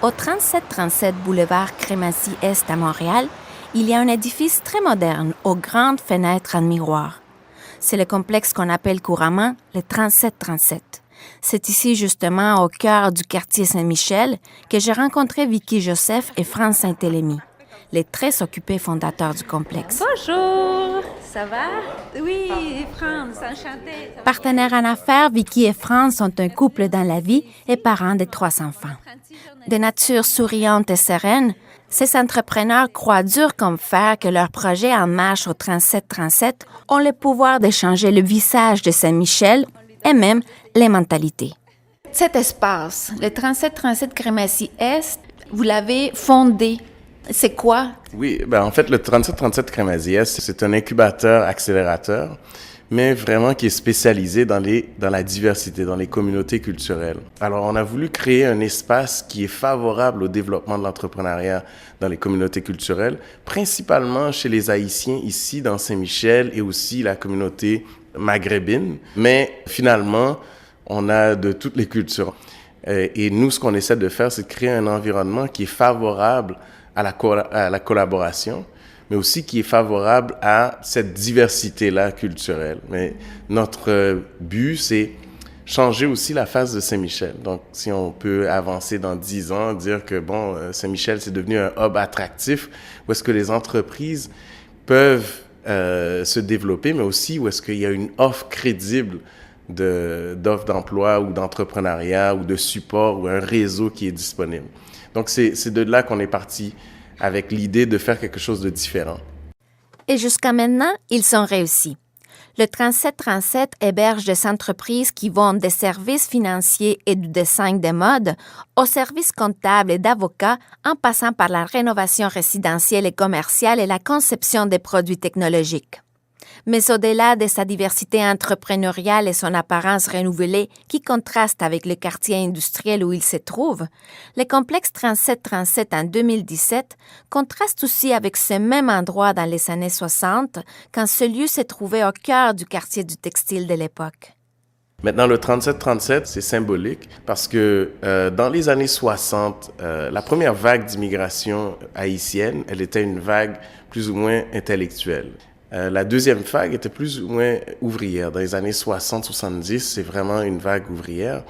Au 3737 boulevard Crémazie-Est à Montréal, il y a un édifice très moderne aux grandes fenêtres en miroir. C'est le complexe qu'on appelle couramment le 3737. C'est ici justement au cœur du quartier Saint-Michel que j'ai rencontré Vicky Joseph et France Saint-Élémy, les très occupés fondateurs du complexe. Bonjour, ça va? Oui, France, enchantée. Partenaires en affaires, Vicky et France sont un couple dans la vie et parents de 3 enfants. De nature souriante et sereine, ces entrepreneurs croient dur comme fer que leurs projets en marche au 3737 ont le pouvoir de changer le visage de Saint-Michel et même les mentalités. Cet espace, le 3737 Crémazie-Est, vous l'avez fondé. C'est quoi? Oui, en fait, le 3737 Crémazie-Est, c'est un incubateur-accélérateur, mais vraiment qui est spécialisé dans la diversité, dans les communautés culturelles. Alors, on a voulu créer un espace qui est favorable au développement de l'entrepreneuriat dans les communautés culturelles, principalement chez les Haïtiens ici dans Saint-Michel et aussi la communauté maghrébine. Mais finalement, on a de toutes les cultures. Et nous, ce qu'on essaie de faire, c'est de créer un environnement qui est favorable à la collaboration, mais aussi qui est favorable à cette diversité-là culturelle. Mais notre but, c'est changer aussi la face de Saint-Michel. Donc, si on peut avancer dans 10 ans, dire que, Saint-Michel, c'est devenu un hub attractif, où est-ce que les entreprises peuvent se développer, mais aussi où est-ce qu'il y a une offre crédible d'offres d'emploi ou d'entrepreneuriat ou de support ou un réseau qui est disponible. Donc, c'est de là qu'on est parti avec l'idée de faire quelque chose de différent. Et jusqu'à maintenant, ils sont réussis. Le 3737 héberge des entreprises qui vendent des services financiers et du design de mode aux services comptables et d'avocats en passant par la rénovation résidentielle et commerciale et la conception des produits technologiques. Mais au-delà de sa diversité entrepreneuriale et son apparence renouvelée qui contraste avec le quartier industriel où il se trouve, le complexe 3737 en 2017 contraste aussi avec ce même endroit dans les années 60 quand ce lieu se trouvait au cœur du quartier du textile de l'époque. Maintenant, le 3737, c'est symbolique parce que dans les années 60, la première vague d'immigration haïtienne, elle était une vague plus ou moins intellectuelle. La deuxième vague était plus ou moins ouvrière. Dans les années 60-70, c'est vraiment une vague ouvrière.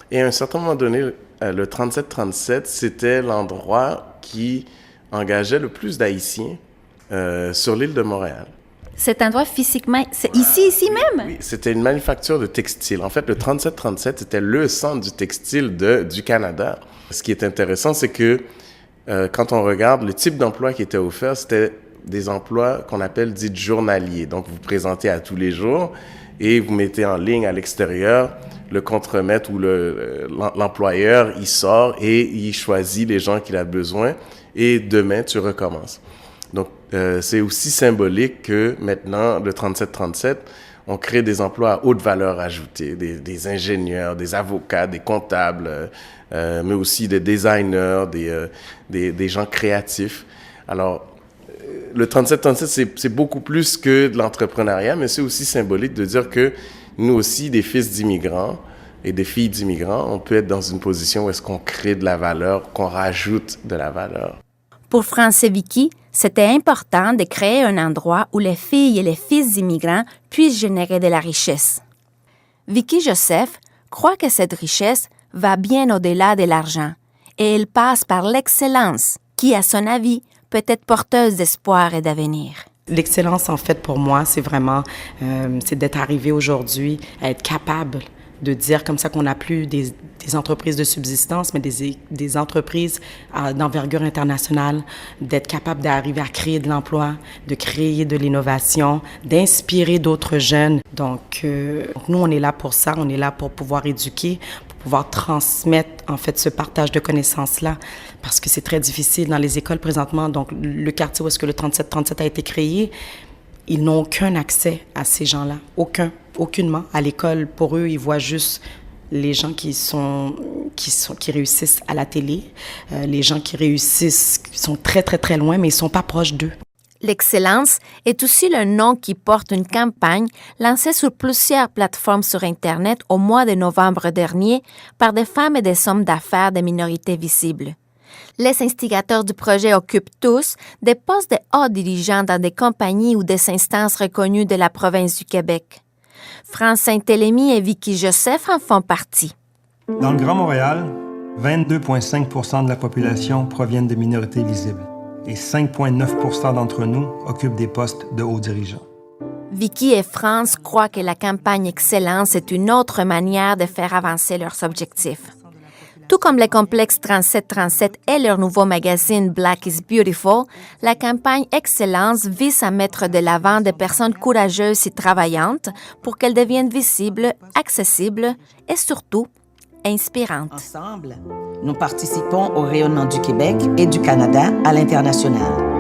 Et à un certain moment donné, le 3737, c'était l'endroit qui engageait le plus d'Haïtiens sur l'île de Montréal. Cet endroit, physiquement, c'est ici même? Oui, c'était une manufacture de textile. En fait, le 3737, c'était le centre du textile du Canada. Ce qui est intéressant, c'est que quand on regarde le type d'emploi qui était offert, c'était des emplois qu'on appelle dits journaliers. Donc, vous vous présentez à tous les jours et vous mettez en ligne à l'extérieur le contremaître ou l'employeur, il sort et il choisit les gens qu'il a besoin et demain, tu recommences. Donc, c'est aussi symbolique que maintenant, le 3737, on crée des emplois à haute valeur ajoutée, des ingénieurs, des avocats, des comptables, mais aussi des designers, des gens créatifs. Alors, le 3737, c'est beaucoup plus que de l'entrepreneuriat, mais c'est aussi symbolique de dire que nous aussi, des fils d'immigrants et des filles d'immigrants, on peut être dans une position où est-ce qu'on crée de la valeur, qu'on rajoute de la valeur. Pour France et Vicky, c'était important de créer un endroit où les filles et les fils d'immigrants puissent générer de la richesse. Vicky Joseph croit que cette richesse va bien au-delà de l'argent et elle passe par l'excellence qui, à son avis, peut être porteuse d'espoir et d'avenir. L'excellence, en fait, pour moi, c'est vraiment c'est d'être arrivé aujourd'hui à être capable de dire comme ça qu'on n'a plus des entreprises de subsistance, mais des entreprises d'envergure internationale, d'être capable d'arriver à créer de l'emploi, de créer de l'innovation, d'inspirer d'autres jeunes. Donc, nous, on est là pour ça, on est là pour pouvoir éduquer, pour pouvoir transmettre, en fait, ce partage de connaissances-là, parce que c'est très difficile dans les écoles présentement. Donc, le quartier où est-ce que le 3737 a été créé, ils n'ont aucun accès à ces gens-là, aucunement. À l'école, pour eux, ils voient juste les gens qui réussissent à la télé, les gens qui réussissent, qui sont très, très, très loin, mais ils ne sont pas proches d'eux. L'excellence est aussi le nom qui porte une campagne lancée sur plusieurs plateformes sur Internet au mois de novembre dernier par des femmes et des hommes d'affaires des minorités visibles. Les instigateurs du projet occupent tous des postes de hauts dirigeants dans des compagnies ou des instances reconnues de la province du Québec. France Saint-Élémy et Vicky Joseph en font partie. Dans le Grand Montréal, 22,5 % de la population proviennent de minorités visibles et 5,9 % d'entre nous occupent des postes de hauts dirigeants. Vicky et France croient que la campagne Excellence est une autre manière de faire avancer leurs objectifs. Tout comme le complexe 3737 et leur nouveau magazine Black is Beautiful, la campagne Excellence vise à mettre de l'avant des personnes courageuses et travaillantes pour qu'elles deviennent visibles, accessibles et surtout inspirantes. Ensemble, nous participons au rayonnement du Québec et du Canada à l'international.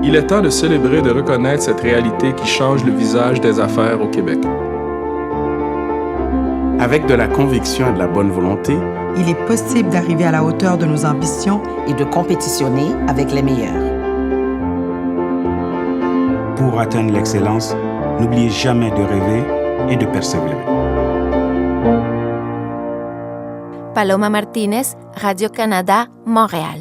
Il est temps de célébrer et de reconnaître cette réalité qui change le visage des affaires au Québec. Avec de la conviction et de la bonne volonté, il est possible d'arriver à la hauteur de nos ambitions et de compétitionner avec les meilleurs. Pour atteindre l'excellence, n'oubliez jamais de rêver et de persévérer. Paloma Martinez, Radio-Canada, Montréal.